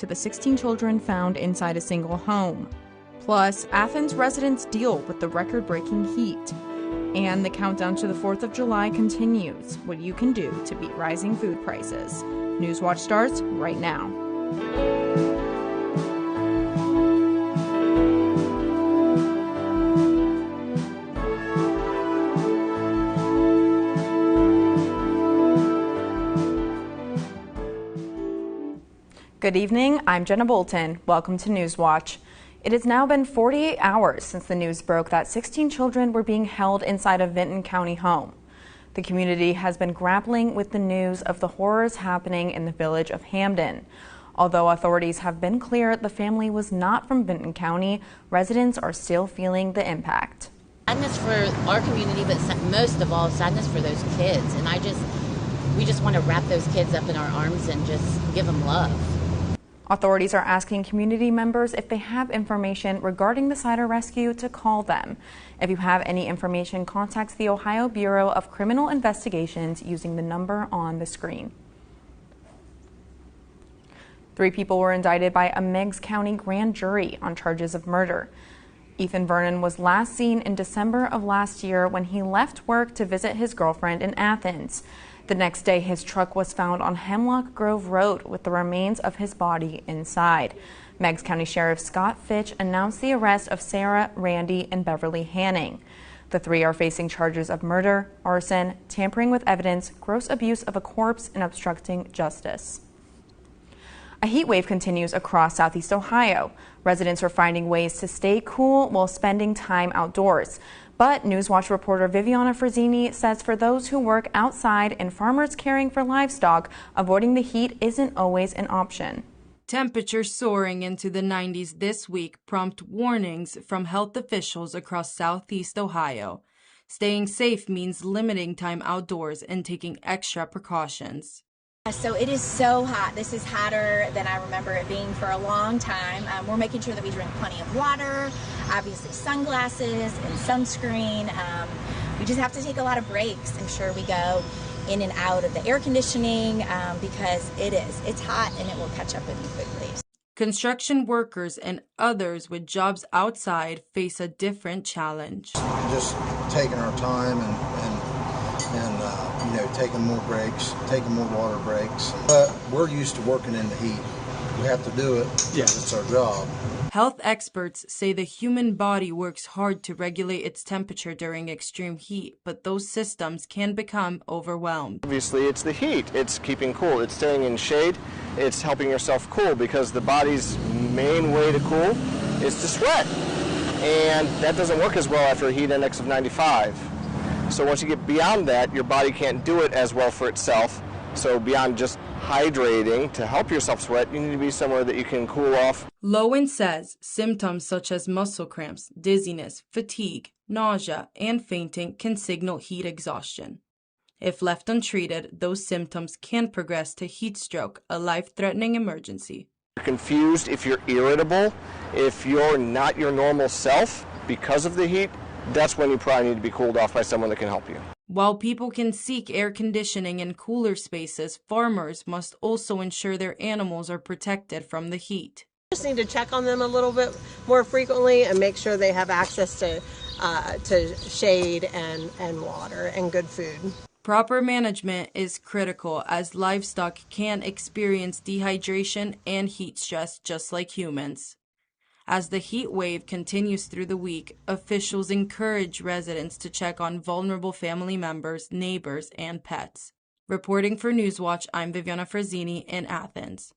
to the 16 children found inside a single home. Plus, Athens residents deal with the record-breaking heat. And the countdown to the 4th of July continues. What you can do to beat rising food prices. Newswatch starts right now. Good evening, I'm Jenna Bolton. Welcome to Newswatch. It has now been 48 hours since the news broke that 16 children were being held inside a Vinton County home. The community has been grappling with the news of the horrors happening in the village of Hamden. Although authorities have been clear the family was not from Vinton County, residents are still feeling the impact. Sadness for our community, but most of all, sadness for those kids. And we just want to wrap those kids up in our arms and just give them love. Authorities are asking community members if they have information regarding the cider rescue to call them. If you have any information, contact the Ohio Bureau of Criminal Investigations using the number on the screen. 3 people were indicted by a Meigs County grand jury on charges of murder. Ethan Vernon was last seen in December of last year when he left work to visit his girlfriend in Athens. The next day, his truck was found on Hemlock Grove Road with the remains of his body inside. Meigs County Sheriff Scott Fitch announced the arrest of Sarah, Randy, and Beverly Hanning. The 3 are facing charges of murder, arson, tampering with evidence, gross abuse of a corpse, and obstructing justice. A heat wave continues across Southeast Ohio. Residents are finding ways to stay cool while spending time outdoors. But Newswatch reporter Viviana Frazzini says for those who work outside and farmers caring for livestock, avoiding the heat isn't always an option. Temperatures soaring into the 90s this week prompt warnings from health officials across Southeast Ohio. Staying safe means limiting time outdoors and taking extra precautions. So it is so hot. This is hotter than I remember it being for a long time. We're making sure that we drink plenty of water, obviously sunglasses and sunscreen. We just have to take a lot of breaks. Ensure we go in and out of the air conditioning because it's hot and it will catch up with you quickly. Construction workers and others with jobs outside face a different challenge. Just taking our time and taking more breaks, taking more water breaks. But we're used to working in the heat. We have to do it because it's our job. Health experts say the human body works hard to regulate its temperature during extreme heat, but those systems can become overwhelmed. Obviously, it's the heat. It's keeping cool. It's staying in shade. It's helping yourself cool because the body's main way to cool is to sweat. And that doesn't work as well after a heat index of 95. So once you get beyond that, your body can't do it as well for itself. So beyond just hydrating to help yourself sweat, you need to be somewhere that you can cool off. Lowen says symptoms such as muscle cramps, dizziness, fatigue, nausea, and fainting can signal heat exhaustion. If left untreated, those symptoms can progress to heat stroke, a life-threatening emergency. You're confused, if you're irritable, if you're not your normal self because of the heat, that's when you probably need to be cooled off by someone that can help you. While people can seek air conditioning in cooler spaces, farmers must also ensure their animals are protected from the heat. Just need to check on them a little bit more frequently and make sure they have access to shade and water and good food. Proper management is critical as livestock can experience dehydration and heat stress just like humans. As the heat wave continues through the week, officials encourage residents to check on vulnerable family members, neighbors, and pets. Reporting for Newswatch, I'm Viviana Frazzini in Athens.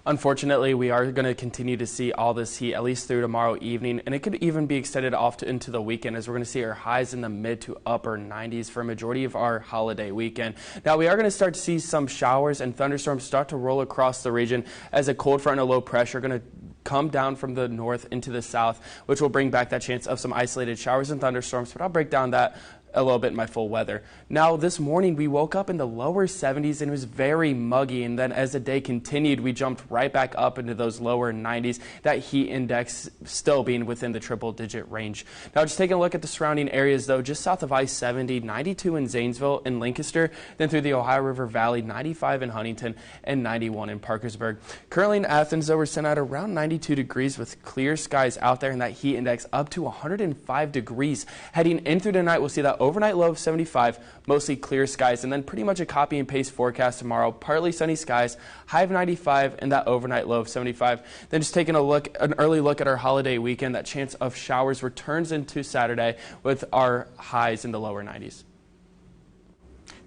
Unfortunately, we are going to continue to see all this heat at least through tomorrow evening, and it could even be extended off into the weekend as we're going to see our highs in the mid to upper 90s for a majority of our holiday weekend. Now, we are going to start to see some showers and thunderstorms start to roll across the region as a cold front and a low pressure are going to come down from the north into the south, which will bring back that chance of some isolated showers and thunderstorms, but I'll break down that a little bit in my full weather. Now this morning we woke up in the lower 70s and it was very muggy, and then as the day continued we jumped right back up into those lower 90s, that heat index still being within the triple-digit range. Now just taking a look at the surrounding areas though, just south of I-70, 92 in Zanesville and Lancaster, then through the Ohio River Valley, 95 in Huntington and 91 in Parkersburg. Currently in Athens though, we're sitting at around 92 degrees with clear skies out there, and that heat index up to 105 degrees. Heading in through tonight, we'll see that overnight low of 75, mostly clear skies, and then pretty much a copy and paste forecast tomorrow. Partly sunny skies, high of 95, and that overnight low of 75. Then just taking an early look at our holiday weekend, that chance of showers returns into Saturday with our highs in the lower 90s.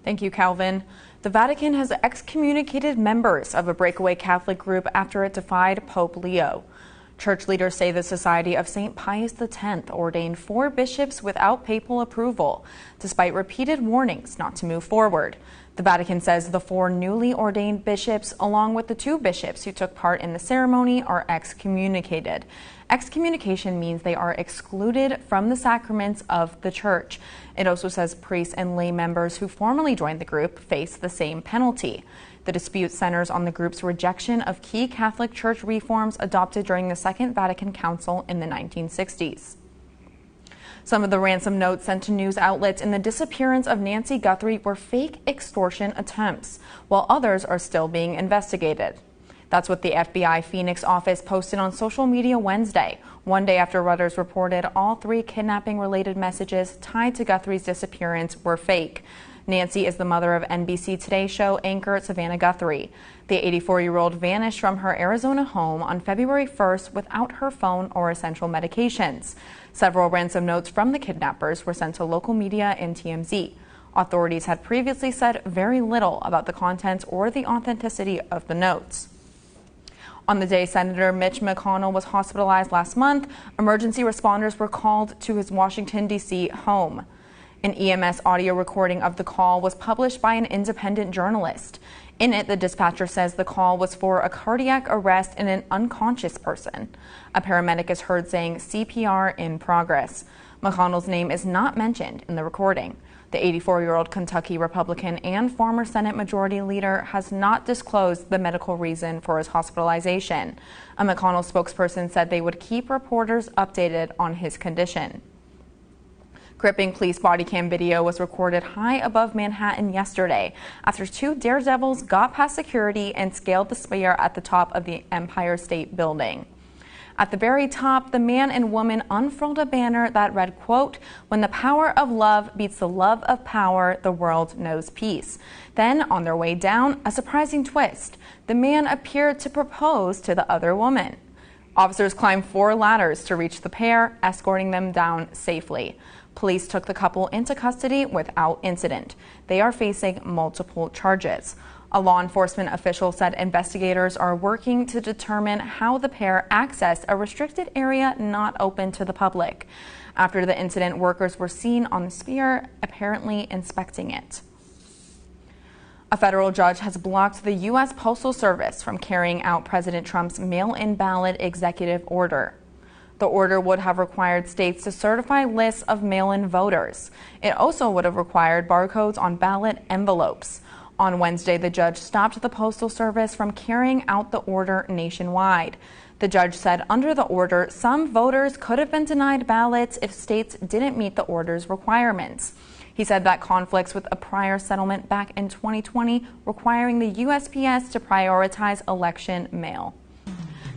Thank you, Calvin. The Vatican has excommunicated members of a breakaway Catholic group after it defied Pope Leo. Church leaders say the Society of St. Pius X ordained 4 bishops without papal approval, despite repeated warnings not to move forward. The Vatican says the 4 newly ordained bishops, along with the 2 bishops who took part in the ceremony, are excommunicated. Excommunication means they are excluded from the sacraments of the Church. It also says priests and lay members who formerly joined the group face the same penalty. The dispute centers on the group's rejection of key Catholic Church reforms adopted during the Second Vatican Council in the 1960s. Some of the ransom notes sent to news outlets in the disappearance of Nancy Guthrie were fake extortion attempts, while others are still being investigated. That's what the FBI Phoenix office posted on social media Wednesday, one day after Reuters reported all 3 kidnapping-related messages tied to Guthrie's disappearance were fake. Nancy is the mother of NBC Today show anchor Savannah Guthrie. The 84-year-old vanished from her Arizona home on February 1st without her phone or essential medications. Several ransom notes from the kidnappers were sent to local media and TMZ. Authorities had previously said very little about the contents or the authenticity of the notes. On the day Senator Mitch McConnell was hospitalized last month, emergency responders were called to his Washington, D.C. home. An EMS audio recording of the call was published by an independent journalist. In it, the dispatcher says the call was for a cardiac arrest in an unconscious person. A paramedic is heard saying CPR in progress. McConnell's name is not mentioned in the recording. The 84-year-old Kentucky Republican and former Senate Majority Leader has not disclosed the medical reason for his hospitalization. A McConnell spokesperson said they would keep reporters updated on his condition. Gripping police body cam video was recorded high above Manhattan yesterday after 2 daredevils got past security and scaled the spire at the top of the Empire State Building. At the very top, the man and woman unfurled a banner that read, quote, "When the power of love beats the love of power, the world knows peace." Then, on their way down, a surprising twist. The man appeared to propose to the other woman. Officers climbed 4 ladders to reach the pair, escorting them down safely. Police took the couple into custody without incident. They are facing multiple charges. A law enforcement official said investigators are working to determine how the pair accessed a restricted area not open to the public. After the incident, workers were seen on the sphere, apparently inspecting it. A federal judge has blocked the U.S. Postal Service from carrying out President Trump's mail-in ballot executive order. The order would have required states to certify lists of mail-in voters. It also would have required barcodes on ballot envelopes. On Wednesday, the judge stopped the Postal Service from carrying out the order nationwide. The judge said under the order, some voters could have been denied ballots if states didn't meet the order's requirements. He said that conflicts with a prior settlement back in 2020 requiring the USPS to prioritize election mail.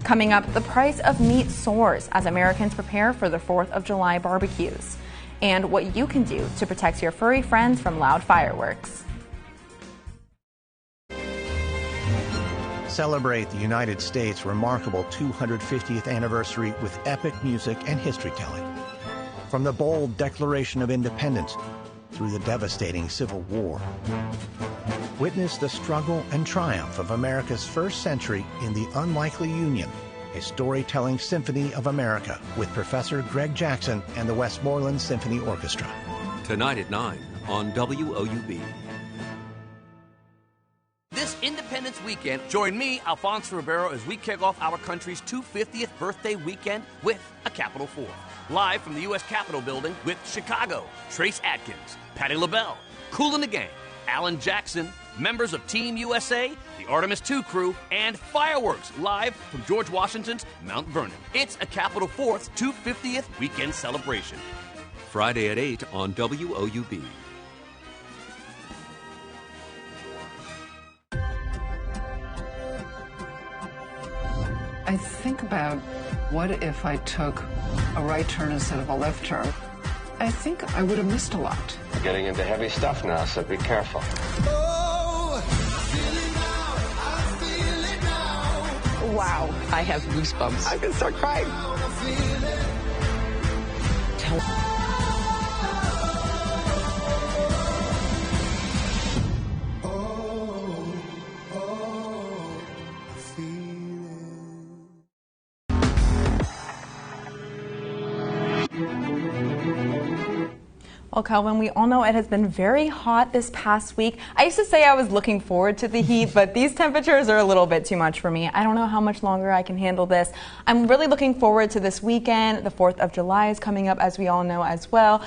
Coming up, the price of meat soars as Americans prepare for the 4th of July barbecues, and what you can do to protect your furry friends from loud fireworks. Celebrate the United States' remarkable 250th anniversary with epic music and history telling. From the bold Declaration of Independence through the devastating Civil War. Witness the struggle and triumph of America's first century in the Unlikely Union, a storytelling symphony of America with Professor Greg Jackson and the Westmoreland Symphony Orchestra. Tonight at 9 on WOUB. This Independence Independence Weekend. Join me, Alfonso Ribeiro, as we kick off our country's 250th birthday weekend with a Capital Fourth. Live from the U.S. Capitol building with Chicago, Trace Adkins, Patti LaBelle, Kool and the Gang, Alan Jackson, members of Team USA, the Artemis II crew, and fireworks live from George Washington's Mount Vernon. It's a Capital Fourth 250th weekend celebration. Friday at 8 on WOUB. I think about what if I took a right turn instead of a left turn. I think I would have missed a lot. We're getting into heavy stuff now, so be careful. Wow, I have goosebumps. I can start crying. Well, Calvin, we all know it has been very hot this past week. I used to say I was looking forward to the heat, but these temperatures are a little bit too much for me. I don't know how much longer I can handle this. I'm really looking forward to this weekend. The 4th of July is coming up, as we all know as well.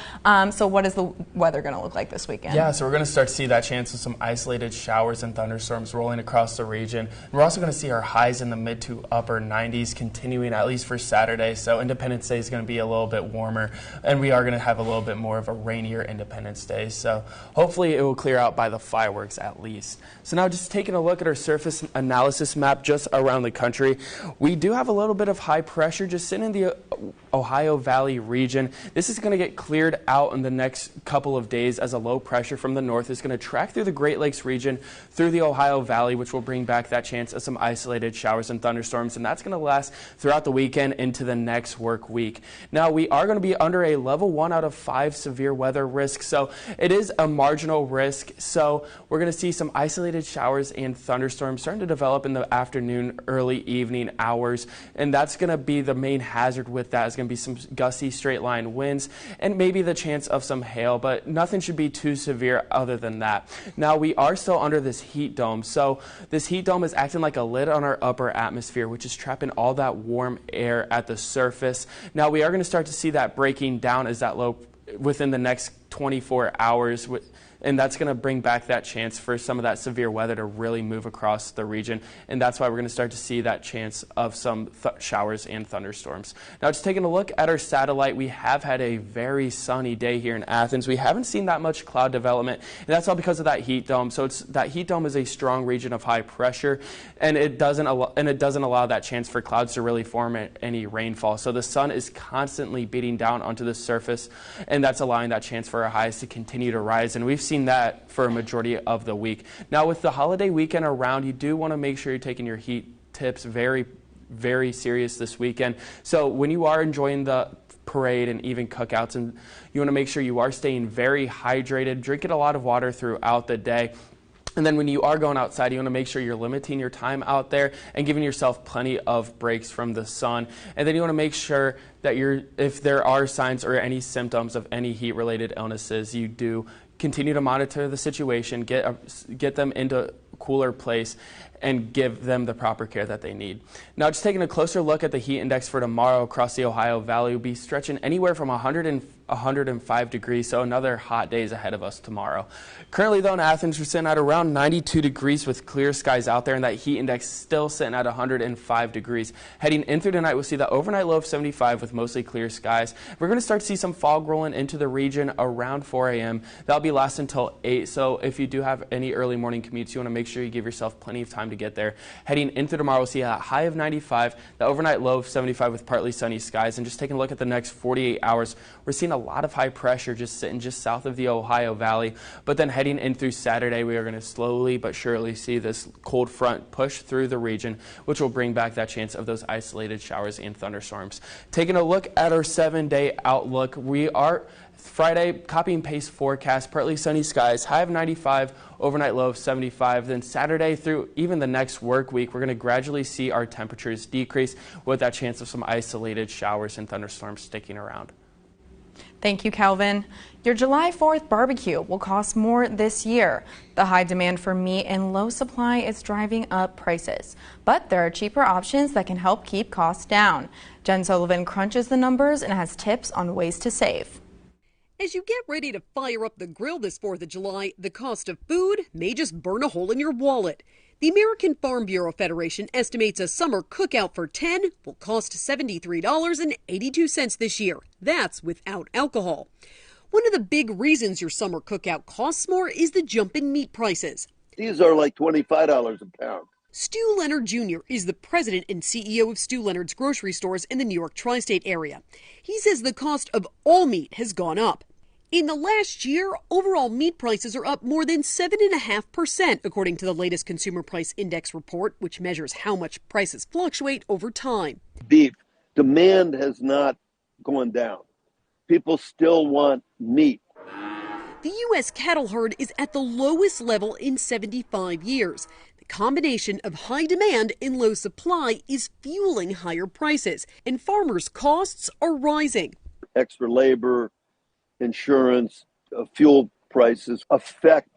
So what is the weather going to look like this weekend? Yeah, so we're going to start to see that chance of some isolated showers and thunderstorms rolling across the region. We're also going to see our highs in the mid to upper 90s continuing at least for Saturday. So Independence Day is going to be a little bit warmer, and we are going to have a little bit more of a rainier Independence Day, so hopefully it will clear out by the fireworks at least. So now just taking a look at our surface analysis map just around the country, we do have a little bit of high pressure just sitting in the Ohio Valley region. This is going to get cleared out in the next couple of days as a low pressure from the north is going to track through the Great Lakes region through the Ohio Valley, which will bring back that chance of some isolated showers and thunderstorms, and that's going to last throughout the weekend into the next work week. Now we are going to be under a level 1 out of 5 severe weather risk, so it is a marginal risk. So we're going to see some isolated showers and thunderstorms starting to develop in the afternoon, early evening hours, and that's going to be the main hazard with that. Is going to be some gusty straight line winds and maybe the chance of some hail, but nothing should be too severe other than that. Now we are still under this heat dome, so this heat dome is acting like a lid on our upper atmosphere, which is trapping all that warm air at the surface. Now we are going to start to see that breaking down as that low within the next 24 hours, and that's going to bring back that chance for some of that severe weather to really move across the region, and that's why we're going to start to see that chance of some showers and thunderstorms. Now, just taking a look at our satellite, we have had a very sunny day here in Athens. We haven't seen that much cloud development, and that's all because of that heat dome. So that heat dome is a strong region of high pressure, and it doesn't allow that chance for clouds to really form any rainfall. So the sun is constantly beating down onto the surface, and that's allowing that chance for our highs to continue to rise, and we've seen that for a majority of the week. Now with the holiday weekend around, you do want to make sure you're taking your heat tips very, very serious this weekend. So when you are enjoying the parade and even cookouts, and you want to make sure you are staying very hydrated, drinking a lot of water throughout the day. And then when you are going outside, you want to make sure you're limiting your time out there and giving yourself plenty of breaks from the sun. And then you want to make sure that if there are signs or any symptoms of any heat-related illnesses, you do continue to monitor the situation, get them into a cooler place, and give them the proper care that they need. Now, just taking a closer look at the heat index for tomorrow across the Ohio Valley, will be stretching anywhere from 105 degrees, so another hot day is ahead of us tomorrow. Currently, though, in Athens, we're sitting at around 92 degrees with clear skies out there, and that heat index still sitting at 105 degrees. Heading in through tonight, we'll see the overnight low of 75 with mostly clear skies. We're going to start to see some fog rolling into the region around 4 a.m. That'll be lasting until 8, so if you do have any early morning commutes, you want to make sure you give yourself plenty of time to get there. Heading into tomorrow, we'll see a high of 95, the overnight low of 75 with partly sunny skies. And just taking a look at the next 48 hours, we're seeing a lot of high pressure just sitting just south of the Ohio Valley. But then heading in through Saturday, we are going to slowly but surely see this cold front push through the region, which will bring back that chance of those isolated showers and thunderstorms. Taking a look at our 7-day outlook, we are Friday, copy and paste forecast, partly sunny skies, high of 95, overnight low of 75. Then Saturday through even the next work week, we're going to gradually see our temperatures decrease with that chance of some isolated showers and thunderstorms sticking around. Thank you, Calvin. Your July 4th barbecue will cost more this year. The high demand for meat and low supply is driving up prices. But there are cheaper options that can help keep costs down. Jen Sullivan crunches the numbers and has tips on ways to save. As you get ready to fire up the grill this 4th of July, the cost of food may just burn a hole in your wallet. The American Farm Bureau Federation estimates a summer cookout for 10 will cost $73.82 this year. That's without alcohol. One of the big reasons your summer cookout costs more is the jump in meat prices. These are like $25 a pound. Stu Leonard Jr. is the president and CEO of Stu Leonard's grocery stores in the New York tri-state area. He says the cost of all meat has gone up. In the last year, overall meat prices are up more than 7.5%, according to the latest Consumer Price Index report, which measures how much prices fluctuate over time. Beef demand has not gone down. People still want meat. The U.S. cattle herd is at the lowest level in 75 years. The combination of high demand and low supply is fueling higher prices, and farmers' costs are rising. Extra labor, insurance, fuel prices affect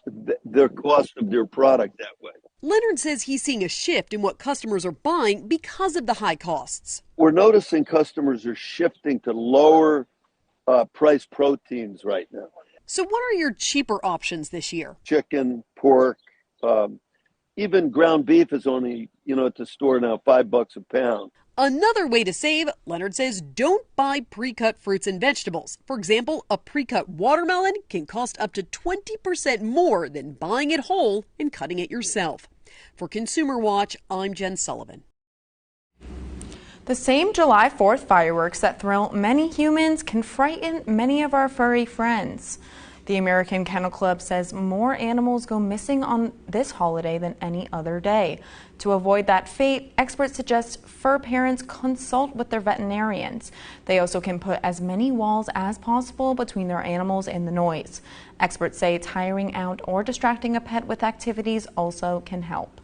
the cost of their product that way. Leonard says he's seeing a shift in what customers are buying because of the high costs. We're noticing customers are shifting to lower price proteins right now. So what are your cheaper options this year? Chicken, pork, even ground beef is only, at the store now, $5 a pound. Another way to save, Leonard says, don't buy pre-cut fruits and vegetables. For example, a pre-cut watermelon can cost up to 20% more than buying it whole and cutting it yourself. For Consumer Watch, I'm Jen Sullivan. The same July 4th fireworks that thrill many humans can frighten many of our furry friends. The American Kennel Club says more animals go missing on this holiday than any other day. To avoid that fate, experts suggest fur parents consult with their veterinarians. They also can put as many walls as possible between their animals and the noise. Experts say tiring out or distracting a pet with activities also can help.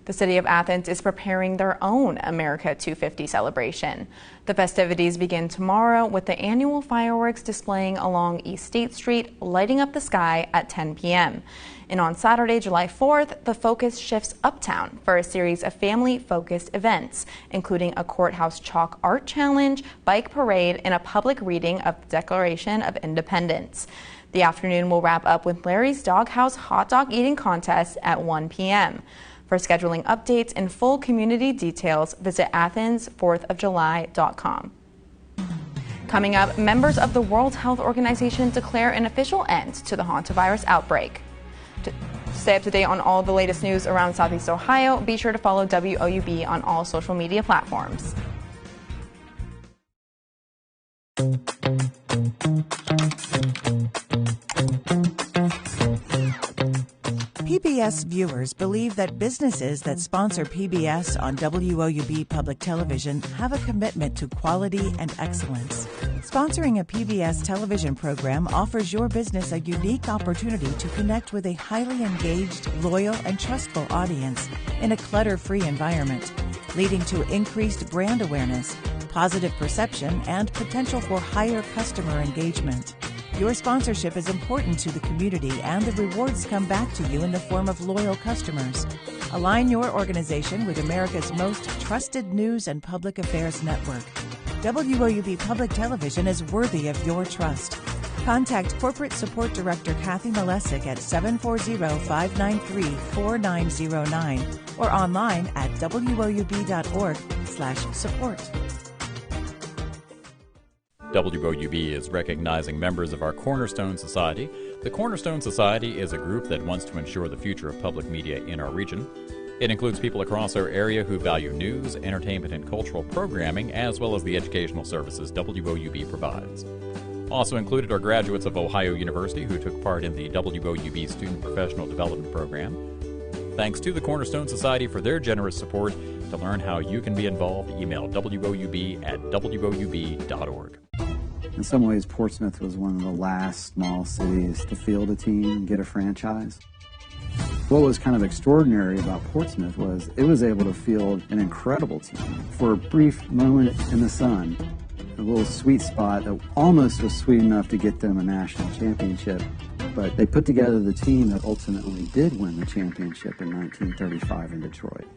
The city of Athens is preparing their own America 250 celebration. The festivities begin tomorrow with the annual fireworks displaying along East State Street, lighting up the sky at 10 p.m. And on Saturday, July 4th, the focus shifts uptown for a series of family-focused events, including a courthouse chalk art challenge, bike parade, and a public reading of the Declaration of Independence. The afternoon will wrap up with Larry's Doghouse hot dog eating contest at 1 p.m. For scheduling updates and full community details, visit athens4thofjuly.com. Coming up, members of the World Health Organization declare an official end to the hantavirus outbreak. To stay up to date on all the latest news around Southeast Ohio, be sure to follow WOUB on all social media platforms. PBS viewers believe that businesses that sponsor PBS on WOUB Public Television have a commitment to quality and excellence. Sponsoring a PBS television program offers your business a unique opportunity to connect with a highly engaged, loyal, and trustful audience in a clutter-free environment, leading to increased brand awareness, positive perception, and potential for higher customer engagement. Your sponsorship is important to the community, and the rewards come back to you in the form of loyal customers. Align your organization with America's most trusted news and public affairs network. WOUB Public Television is worthy of your trust. Contact Corporate Support Director Kathy Malesic at 740-593-4909 or online at woub.org/support. WOUB is recognizing members of our Cornerstone Society. The Cornerstone Society is a group that wants to ensure the future of public media in our region. It includes people across our area who value news, entertainment, and cultural programming, as well as the educational services WOUB provides. Also included are graduates of Ohio University who took part in the WOUB Student Professional Development Program. Thanks to the Cornerstone Society for their generous support. To learn how you can be involved, email woub@woub.org. In some ways, Portsmouth was one of the last small cities to field a team and get a franchise. What was kind of extraordinary about Portsmouth was it was able to field an incredible team. For a brief moment in the sun, a little sweet spot that almost was sweet enough to get them a national championship. But they put together the team that ultimately did win the championship in 1935 in Detroit.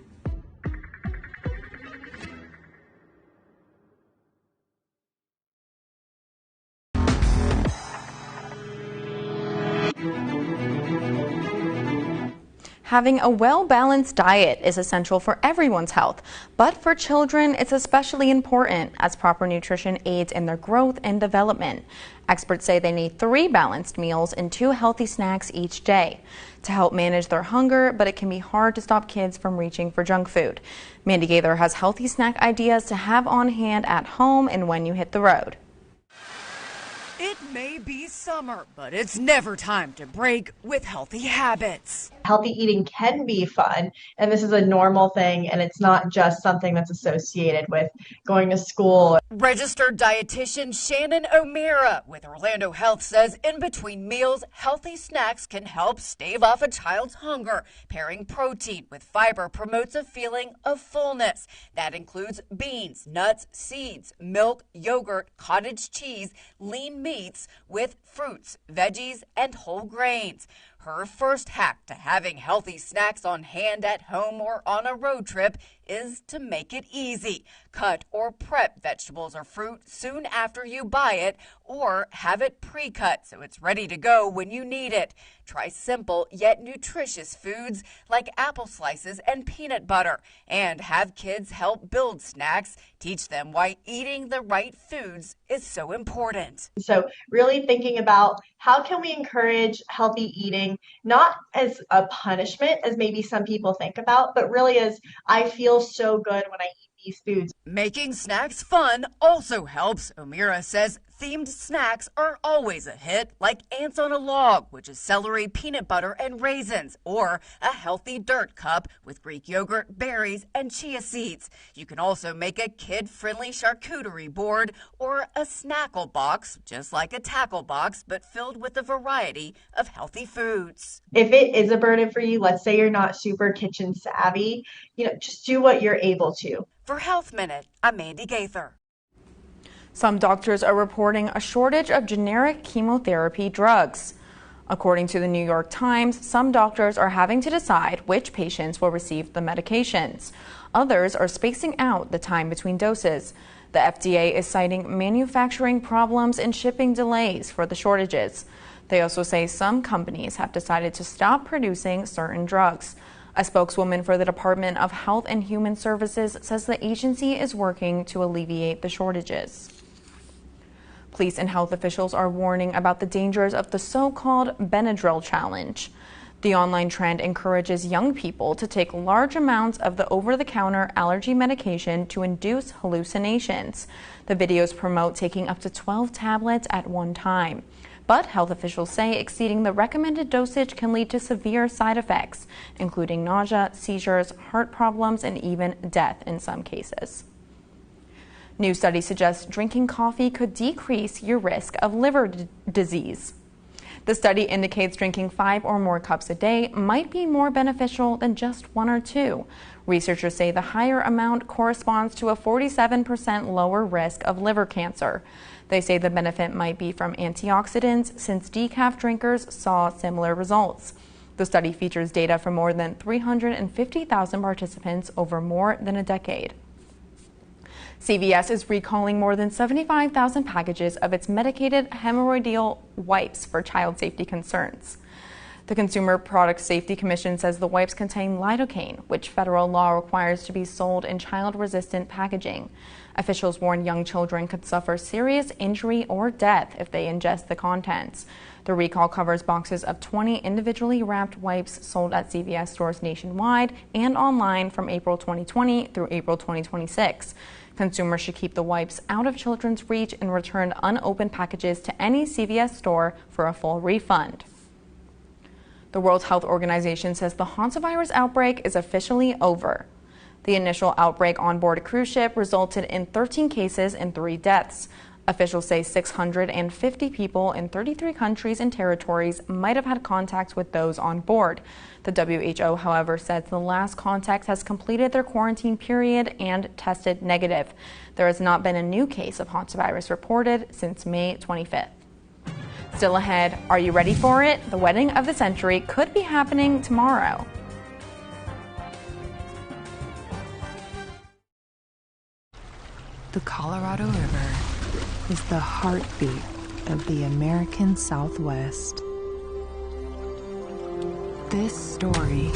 Having a well-balanced diet is essential for everyone's health, but for children, it's especially important as proper nutrition aids in their growth and development. Experts say they need 3 balanced meals and 2 healthy snacks each day to help manage their hunger, but it can be hard to stop kids from reaching for junk food. Mandy Gaither has healthy snack ideas to have on hand at home and when you hit the road. It may be summer, but it's never time to break with healthy habits. Healthy eating can be fun, and this is a normal thing, and it's not just something that's associated with going to school. Registered dietitian Shannon O'Meara with Orlando Health says in between meals, healthy snacks can help stave off a child's hunger. Pairing protein with fiber promotes a feeling of fullness. That includes beans, nuts, seeds, milk, yogurt, cottage cheese, lean meats with fruits, veggies, and whole grains. Her first hack to having healthy snacks on hand at home or on a road trip is to make it easy. Cut or prep vegetables or fruit soon after you buy it, or have it pre-cut so it's ready to go when you need it. Try simple yet nutritious foods like apple slices and peanut butter, and have kids help build snacks. Teach them why eating the right foods is so important. So really thinking about how can we encourage healthy eating, not as a punishment as maybe some people think about, but really as I feel so good when I eat these foods. Making snacks fun also helps. O'Meara says themed snacks are always a hit, like ants on a log, which is celery, peanut butter, and raisins, or a healthy dirt cup with Greek yogurt, berries, and chia seeds. You can also make a kid-friendly charcuterie board or a snackle box, just like a tackle box, but filled with a variety of healthy foods. If it is a burden for you, let's say you're not super kitchen savvy, just do what you're able to. For Health Minute, I'm Mandy Gaither. Some doctors are reporting a shortage of generic chemotherapy drugs. According to the New York Times, some doctors are having to decide which patients will receive the medications. Others are spacing out the time between doses. The FDA is citing manufacturing problems and shipping delays for the shortages. They also say some companies have decided to stop producing certain drugs. A spokeswoman for the Department of Health and Human Services says the agency is working to alleviate the shortages. Police and health officials are warning about the dangers of the so-called Benadryl challenge. The online trend encourages young people to take large amounts of the over-the-counter allergy medication to induce hallucinations. The videos promote taking up to 12 tablets at one time. But health officials say exceeding the recommended dosage can lead to severe side effects, including nausea, seizures, heart problems, and even death in some cases. New studies suggest drinking coffee could decrease your risk of liver disease. The study indicates drinking 5 or more cups a day might be more beneficial than just 1 or 2. Researchers say the higher amount corresponds to a 47% lower risk of liver cancer. They say the benefit might be from antioxidants, since decaf drinkers saw similar results. The study features data from more than 350,000 participants over more than a decade. CVS is recalling more than 75,000 packages of its medicated hemorrhoidal wipes for child safety concerns. The Consumer Product Safety Commission says the wipes contain lidocaine, which federal law requires to be sold in child-resistant packaging. Officials warn young children could suffer serious injury or death if they ingest the contents. The recall covers boxes of 20 individually wrapped wipes sold at CVS stores nationwide and online from April 2020 through April 2026. Consumers should keep the wipes out of children's reach and return unopened packages to any CVS store for a full refund. The World Health Organization says the hantavirus outbreak is officially over. The initial outbreak on board a cruise ship resulted in 13 cases and 3 deaths. Officials say 650 people in 33 countries and territories might have had contact with those on board. The WHO, however, says the last contact has completed their quarantine period and tested negative. There has not been a new case of hantavirus reported since May 25th. Still ahead, are you ready for it? The wedding of the century could be happening tomorrow. The Colorado River is the heartbeat of the American Southwest. This story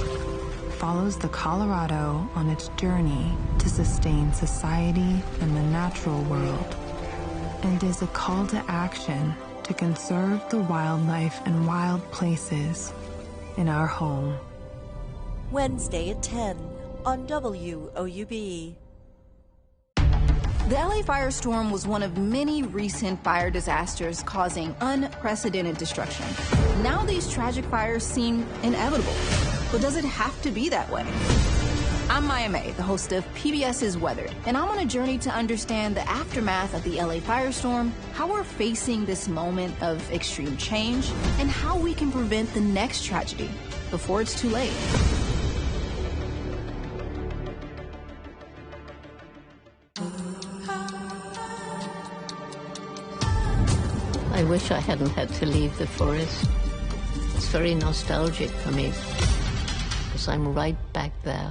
follows the Colorado on its journey to sustain society and the natural world, and is a call to action to conserve the wildlife and wild places in our home. Wednesday at 10 on WOUB. The LA firestorm was one of many recent fire disasters causing unprecedented destruction. Now these tragic fires seem inevitable, but does it have to be that way? I'm Maya May, the host of PBS's Weathered, and I'm on a journey to understand the aftermath of the LA firestorm, how we're facing this moment of extreme change, and how we can prevent the next tragedy before it's too late. I wish I hadn't had to leave the forest. It's very nostalgic for me, because I'm right back there.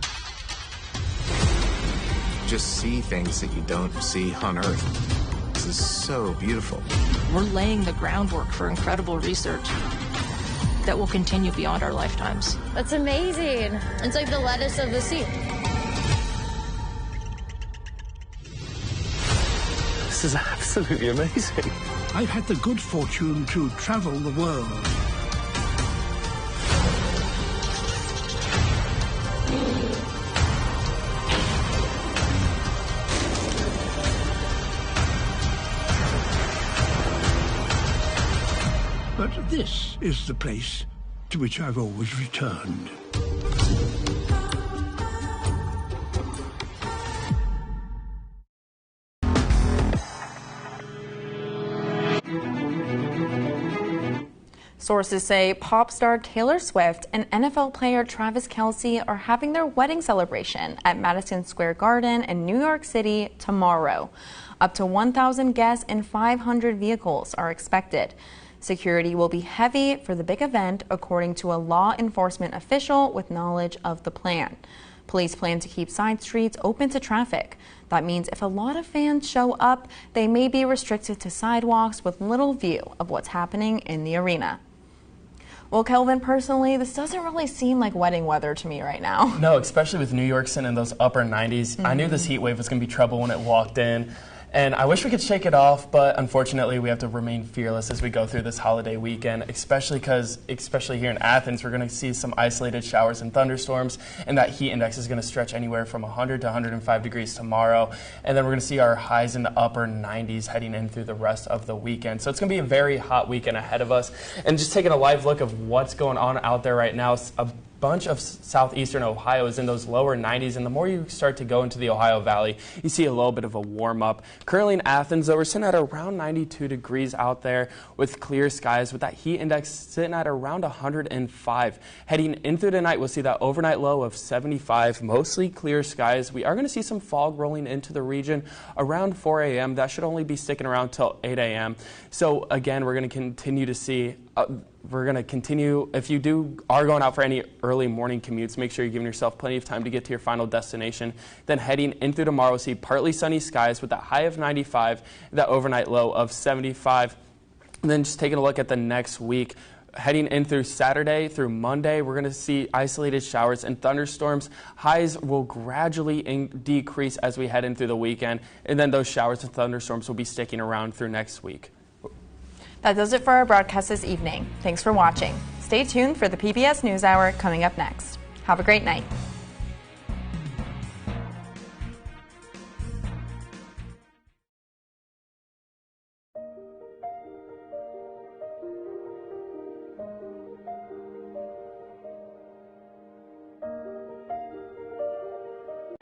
Just see things that you don't see on Earth. This is so beautiful. We're laying the groundwork for incredible research that will continue beyond our lifetimes. That's amazing. It's like the lettuce of the sea. This is absolutely amazing. I've had the good fortune to travel the world. But this is the place to which I've always returned. Sources say pop star Taylor Swift and NFL player Travis Kelce are having their wedding celebration at Madison Square Garden in New York City tomorrow. Up to 1,000 guests and 500 vehicles are expected. Security will be heavy for the big event, according to a law enforcement official with knowledge of the plan. Police plan to keep side streets open to traffic. That means if a lot of fans show up, they may be restricted to sidewalks with little view of what's happening in the arena. Well, Kelvin, personally, this doesn't really seem like wedding weather to me right now. No, especially with New York sitting in those upper 90s. I knew this heat wave was going to be trouble when it walked in. And I wish we could shake it off, but unfortunately we have to remain fearless as we go through this holiday weekend, especially here in Athens, we're going to see some isolated showers and thunderstorms, and that heat index is going to stretch anywhere from 100 to 105 degrees tomorrow. And then we're going to see our highs in the upper 90s heading in through the rest of the weekend. So it's going to be a very hot weekend ahead of us. And just taking a live look of what's going on out there right now, a bunch of southeastern Ohio is in those lower 90s, and the more you start to go into the Ohio Valley, you see a little bit of a warm up. Currently in Athens, though, we're sitting at around 92 degrees out there with clear skies, with that heat index sitting at around 105. Heading in through the night, we'll see that overnight low of 75, mostly clear skies. We are going to see some fog rolling into the region around 4 a.m. That should only be sticking around till 8 a.m. So again, we're going to continue to see if you are going out for any early morning commutes, make sure you're giving yourself plenty of time to get to your final destination. Then heading in through tomorrow, we'll see partly sunny skies with that high of 95, that overnight low of 75. And then just taking a look at the next week, heading in through Saturday through Monday, we're going to see isolated showers and thunderstorms. Highs will gradually decrease as we head in through the weekend, and then those showers and thunderstorms will be sticking around through next week. That does it for our broadcast this evening. Thanks for watching. Stay tuned for the PBS NewsHour coming up next. Have a great night.